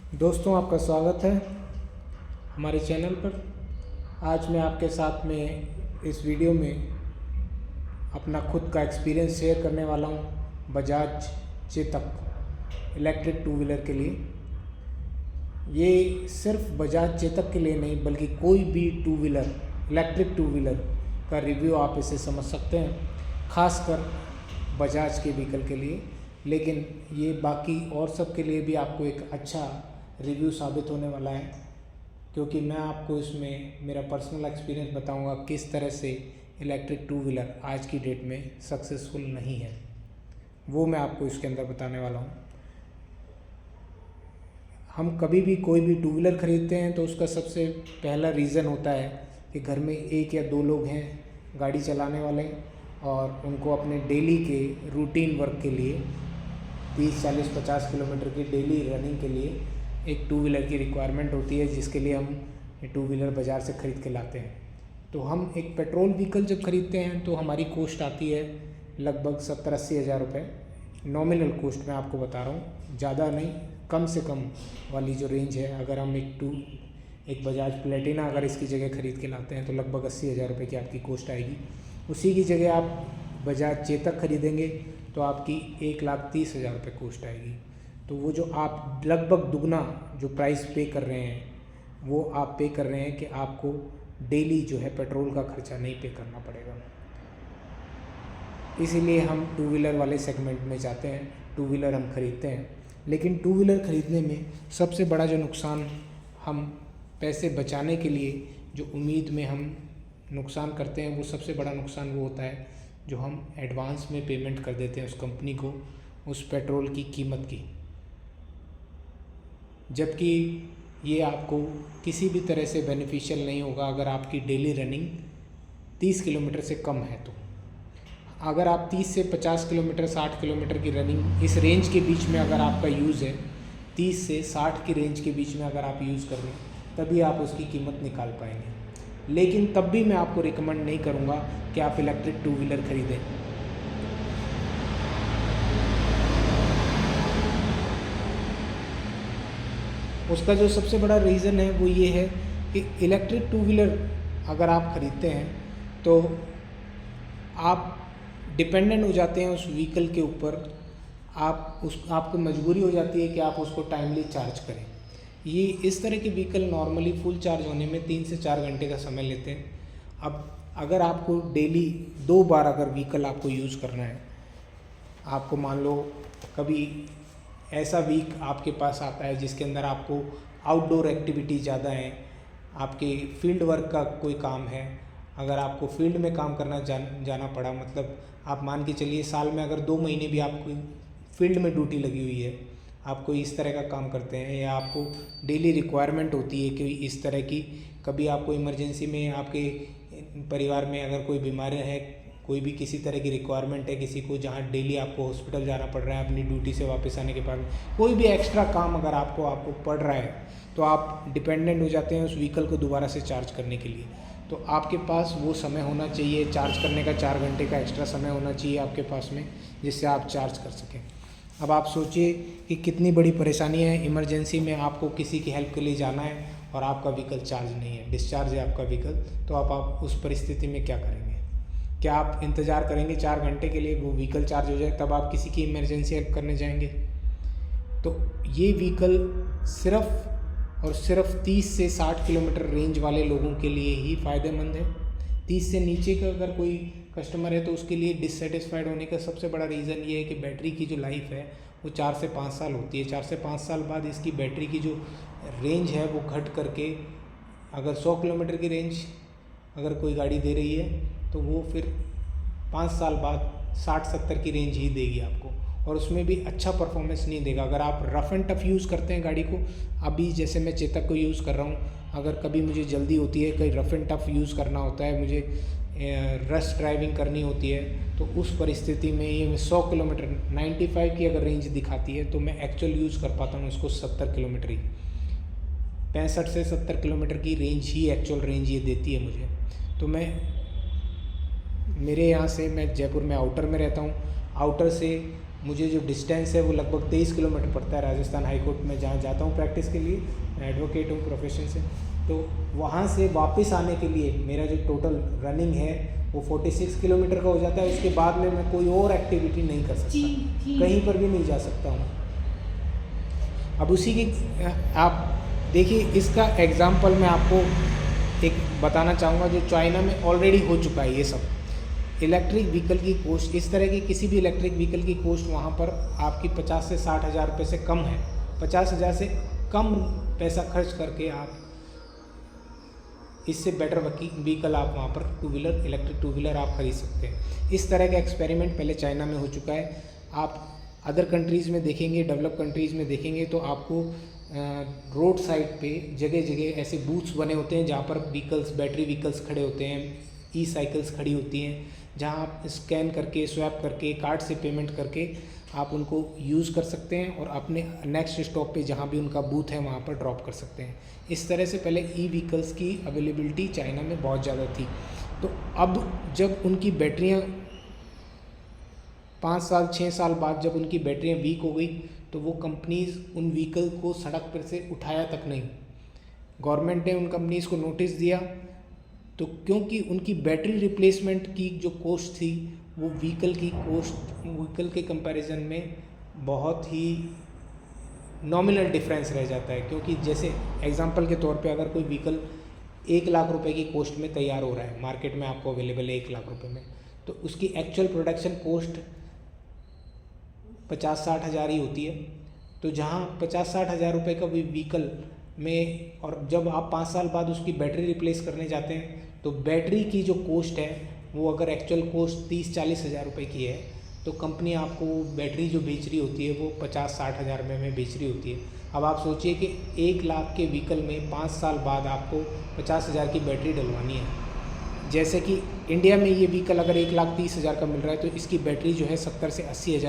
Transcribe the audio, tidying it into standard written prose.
दोस्तों, आपका स्वागत है हमारे चैनल पर। आज मैं आपके साथ में इस वीडियो में अपना खुद का एक्सपीरियंस शेयर करने वाला हूँ Bajaj Chetak electric two wheeler के लिए। ये सिर्फ बजाज चेतक के लिए नहीं बल्कि कोई भी two wheeler, electric two wheeler का रिव्यू आप इसे समझ सकते हैं, खासकर बजाज के व्हीकल के लिए। लेकिन ये बाकी और सब के लिए भी आपको एक अच्छा रिव्यू साबित होने वाला है, क्योंकि मैं आपको इसमें मेरा पर्सनल एक्सपीरियंस बताऊंगा किस तरह से इलेक्ट्रिक टू व्हीलर आज की डेट में सक्सेसफुल नहीं है, वो मैं आपको इसके अंदर बताने वाला हूँ। हम कभी भी कोई भी टू व्हीलर ख़रीदते हैं तो उसका सबसे पहला रीज़न होता है कि घर में एक या दो लोग हैं गाड़ी चलाने वाले और उनको अपने डेली के रूटीन वर्क के लिए 30, 40, 50 किलोमीटर की डेली रनिंग के लिए एक टू व्हीलर की रिक्वायरमेंट होती है, जिसके लिए हम टू व्हीलर बाज़ार से ख़रीद के लाते हैं। तो हम एक पेट्रोल व्हीकल जब ख़रीदते हैं तो हमारी कॉस्ट आती है लगभग 70-80 हज़ार रुपये। नॉमिनल कॉस्ट मैं आपको बता रहा हूँ, ज़्यादा नहीं, कम से कम वाली जो रेंज है। अगर हम एक बजाज प्लेटिना अगर इसकी जगह ख़रीद के लाते हैं तो लगभग 80 हज़ार रुपये की आपकी कॉस्ट आएगी। उसी की जगह आप बजाज चेतक ख़रीदेंगे तो आपकी 1,30,000 रुपये कॉस्ट आएगी। तो वो जो आप लगभग दुगना जो प्राइस पे कर रहे हैं वो आप पे कर रहे हैं कि आपको डेली जो है पेट्रोल का खर्चा नहीं पे करना पड़ेगा। इसीलिए हम टू व्हीलर वाले सेगमेंट में जाते हैं, टू व्हीलर हम ख़रीदते हैं। लेकिन टू व्हीलर ख़रीदने में सबसे बड़ा जो नुकसान, हम पैसे बचाने के लिए जो उम्मीद में हम नुकसान करते हैं, वो सबसे बड़ा नुकसान वो होता है जो हम एडवांस में पेमेंट कर देते हैं उस कंपनी को उस पेट्रोल की कीमत की, जबकि ये आपको किसी भी तरह से बेनिफिशियल नहीं होगा अगर आपकी डेली रनिंग 30 किलोमीटर से कम है। तो अगर आप 30 से 50 किलोमीटर, 60 किलोमीटर की रनिंग, इस रेंज के बीच में अगर आपका यूज़ है, 30 से 60 की रेंज के बीच में अगर आप यूज़ कर रहे हैं, तभी आप उसकी कीमत निकाल पाएंगे। लेकिन तब भी मैं आपको रिकमेंड नहीं करूँगा कि आप इलेक्ट्रिक टू व्हीलर ख़रीदें। उसका जो सबसे बड़ा रीज़न है वो ये है कि इलेक्ट्रिक टू व्हीलर अगर आप ख़रीदते हैं तो आप डिपेंडेंट हो जाते हैं उस व्हीकल के ऊपर। आपको मजबूरी हो जाती है कि आप उसको टाइमली चार्ज करें। ये इस तरह के व्हीकल नॉर्मली फुल चार्ज होने में 3 से 4 घंटे का समय लेते हैं। अब अगर आपको डेली 2 बार अगर व्हीकल आपको यूज़ करना है, आपको मान लो कभी ऐसा वीक आपके पास आता है जिसके अंदर आपको आउटडोर एक्टिविटी ज़्यादा है, आपके फील्ड वर्क का कोई काम है, अगर आपको फील्ड में काम करना जाना पड़ा, मतलब आप मान के चलिए साल में अगर 2 महीने भी आपको फील्ड में ड्यूटी लगी हुई है, आप कोई इस तरह का काम करते हैं या आपको डेली रिक्वायरमेंट होती है कि इस तरह की, कभी आपको इमरजेंसी में आपके परिवार में अगर कोई बीमार है, कोई भी किसी तरह की रिक्वायरमेंट है किसी को, जहाँ डेली आपको हॉस्पिटल जाना पड़ रहा है अपनी ड्यूटी से वापस आने के बाद, कोई भी एक्स्ट्रा काम अगर आपको पड़ रहा है, तो आप डिपेंडेंट हो जाते हैं उस व्हीकल को दोबारा से चार्ज करने के लिए। तो आपके पास वो समय होना चाहिए चार्ज करने का, 4 घंटे का एक्स्ट्रा समय होना चाहिए आपके पास में, जिससे आप चार्ज कर सकें। अब आप सोचिए कि कितनी बड़ी परेशानी है, इमरजेंसी में आपको किसी की हेल्प के लिए जाना है और आपका व्हीकल चार्ज नहीं है, डिस्चार्ज है आपका व्हीकल, तो आप उस परिस्थिति में क्या करेंगे? क्या आप इंतज़ार करेंगे 4 घंटे के लिए वो व्हीकल चार्ज हो जाए तब आप किसी की इमरजेंसी हेल्प करने जाएंगे? तो ये व्हीकल सिर्फ़ और सिर्फ 30 से 60 किलोमीटर रेंज वाले लोगों के लिए ही फ़ायदेमंद है। 30 से नीचे का अगर कोई कस्टमर है तो उसके लिए डिससेटिस्फाइड होने का सबसे बड़ा रीज़न ये है कि बैटरी की जो लाइफ है वो 4 से 5 साल होती है। 4 से 5 साल बाद इसकी बैटरी की जो रेंज है वो घट करके, अगर 100 किलोमीटर की रेंज अगर कोई गाड़ी दे रही है तो वो फिर 5 साल बाद 60-70 की रेंज ही देगी आपको, और उसमें भी अच्छा परफॉर्मेंस नहीं देगा। अगर आप रफ़ एंड टफ़ यूज़ करते हैं गाड़ी को, अभी जैसे मैं चेतक को यूज़ कर रहा हूँ, अगर कभी मुझे जल्दी होती है, कहीं रफ़ एंड टफ़ यूज़ करना होता है, मुझे रश ड्राइविंग करनी होती है, तो उस परिस्थिति में ये 100 किलोमीटर 95 की अगर रेंज दिखाती है तो मैं एक्चुअल यूज़ कर पाता हूँ इसको 70 किलोमीटर ही, 65 से 70 किलोमीटर की रेंज ही एक्चुअल रेंज ये देती है मुझे। तो मेरे यहाँ से, मैं जयपुर में आउटर में रहता हूँ, आउटर से मुझे जो डिस्टेंस है वो लगभग 23 किलोमीटर पड़ता है राजस्थान हाई कोर्ट में जहाँ जाता हूँ प्रैक्टिस के लिए। मैं एडवोकेट हूँ प्रोफेशन से। तो वहाँ से वापस आने के लिए मेरा जो टोटल रनिंग है वो 46 किलोमीटर का हो जाता है। उसके बाद में मैं कोई और एक्टिविटी नहीं कर सकता, कहीं पर भी नहीं जा सकता हूँ। अब उसी की आप देखिए, इसका एग्ज़ाम्पल मैं आपको एक बताना चाहूँगा जो चाइना में ऑलरेडी हो चुका है। ये सब इलेक्ट्रिक व्हीकल की कॉस्ट, इस तरह की किसी भी इलेक्ट्रिक व्हीकल की कॉस्ट वहाँ पर आपकी 50 से 60 हज़ार रुपये से कम है। 50 हज़ार से कम पैसा खर्च करके आप इससे बेटर व्हीकल आप वहाँ पर two wheeler, electric two wheeler आप खरीद सकते हैं। इस तरह का एक्सपेरिमेंट पहले चाइना में हो चुका है। आप अदर कंट्रीज़ में देखेंगे, डेवलप कंट्रीज़ में देखेंगे तो आपको रोड साइड पे जगह जगह ऐसे बूथ्स बने होते हैं जहाँ पर व्हीकल्स, बैटरी व्हीकल्स खड़े होते हैं, ई साइकिल्स खड़ी होती हैं, जहाँ आप स्कैन करके, स्वैप करके, कार्ड से पेमेंट करके आप उनको यूज़ कर सकते हैं और अपने नेक्स्ट स्टॉप पे जहाँ भी उनका बूथ है वहाँ पर ड्रॉप कर सकते हैं। इस तरह से पहले ई व्हीकल्स की अवेलेबिलिटी चाइना में बहुत ज़्यादा थी। तो अब जब उनकी बैटरियाँ 5 साल 6 साल बाद जब उनकी बैटरियाँ वीक हो गई तो वो कंपनीज़ उन व्हीकल को सड़क पर से उठाया तक नहीं। गवर्नमेंट ने उन कंपनीज़ को नोटिस दिया, तो क्योंकि उनकी बैटरी रिप्लेसमेंट की जो कॉस्ट थी वो व्हीकल के कंपैरिजन में बहुत ही नॉमिनल डिफरेंस रह जाता है। क्योंकि जैसे एग्जांपल के तौर पे अगर कोई व्हीकल 1 लाख रुपए की कॉस्ट में तैयार हो रहा है, मार्केट में आपको अवेलेबल है 1 लाख रुपए में, तो उसकी एक्चुअल प्रोडक्शन कॉस्ट 50-60 हज़ार ही होती है। तो जहाँ 50-60 हज़ार रुपये का व्हीकल में, और जब आप 5 साल बाद उसकी बैटरी रिप्लेस करने जाते हैं तो बैटरी की जो कॉस्ट है वो अगर एक्चुअल कॉस्ट 30-40 हज़ार रुपये की है तो कंपनी आपको बैटरी जो बेच रही होती है वो 50-60 हज़ार रुपये में बेच रही होती है। अब आप सोचिए कि 1 लाख के व्हीकल में 5 साल बाद आपको 50 हज़ार की बैटरी डलवानी है। जैसे कि इंडिया में ये व्हीकल अगर 1,30,000 का मिल रहा है तो इसकी बैटरी जो है 70 से 80 हज़ार